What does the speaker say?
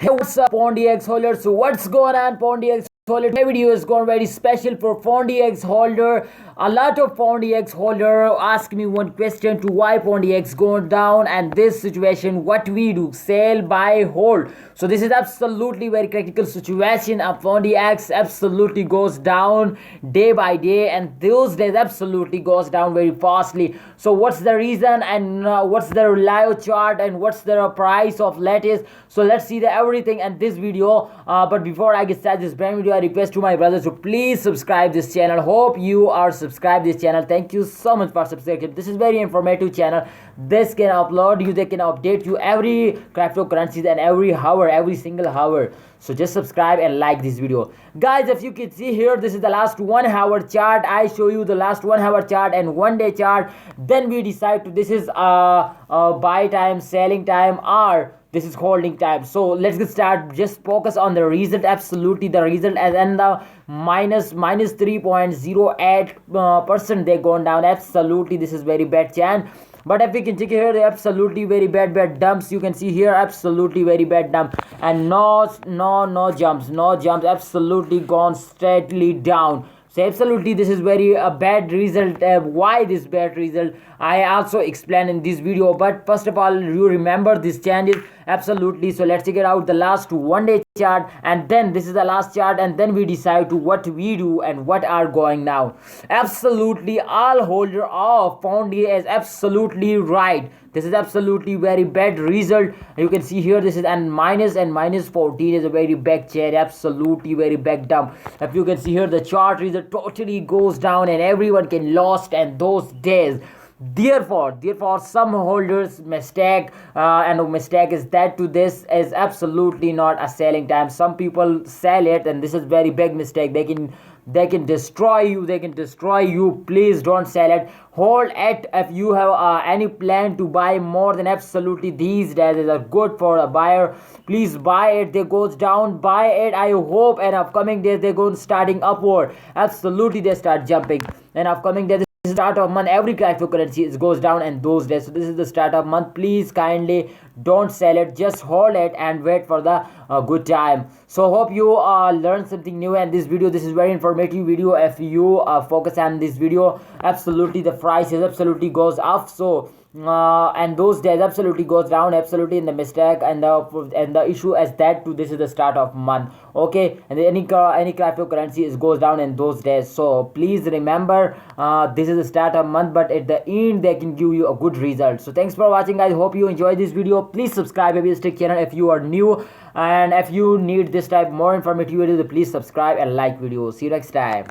Hey, what's up, Pundi X holders? So what's going on, Pundi X holder? Today video is going very special for Pundi X holder. A lot of Pundi X holder ask me one question to why Pundi X going down, and this situation what we do, sell, buy, hold. So this is absolutely very critical situation. Pundi X absolutely goes down day by day, and those days absolutely goes down very fastly. So what's the reason, and what's the live chart, and what's the price of latest? So let's see the everything in this video. But before I get started this brand video, I request to my brothers to please subscribe this channel. Hope you are subscribed this channel. Thank you so much for subscribing. This is very informative channel. This can upload you, they can update you every cryptocurrencies and every hour, every single hour. So just subscribe and like this video, guys. If you can see here, this is the last 1 hour chart. I show you the last 1 hour chart and 1 day chart, then we decide to this is buy time, selling time, or this is holding time. So let's get started. Just focus on the result. Absolutely the result, as in the minus 3.08% they gone down. Absolutely this is very bad chance. But if we can check here, they absolutely very bad dumps. You can see here absolutely very bad dump, and no jumps, absolutely gone straightly down. So absolutely this is very bad result. Why this bad result, I also explain in this video. But first of all, you remember this changes absolutely. So let's check it out the last 1 day chart, and then this is the last chart, and then we decide to what we do and what are going now. Absolutely all holder of Pundi is absolutely right. This is absolutely very bad result. You can see here this is and minus 14 is a very big change. Absolutely very big dump. If you can see here, the chart result totally goes down and everyone can lost and those days. Therefore some holders mistake, and a mistake is that to this is absolutely not a selling time. Some people sell it, and this is very big mistake. They can destroy you. Please don't sell it, hold it. If you have any plan to buy more, then absolutely these days are good for a buyer. Please buy it. They goes down, buy it. I hope in upcoming days they go starting upward. Absolutely they start jumping in upcoming days. Start of month, every cryptocurrency goes down in those days. So this is the start of month. Please kindly don't sell it, just hold it and wait for the good time. So hope you learned something new in this video. This is very informative video. If you focus on this video, absolutely the price is absolutely goes up. So and those days absolutely goes down. Absolutely in the mistake, and the issue is that this is the start of month. Okay, and any cryptocurrency goes down in those days. So please remember, this is the start of month, but at the end they can give you a good result. So thanks for watching, guys. Hope you enjoyed this video. Please subscribe if you stick channel if you are new, and if you need this type more informative video, please subscribe and like video. See you next time.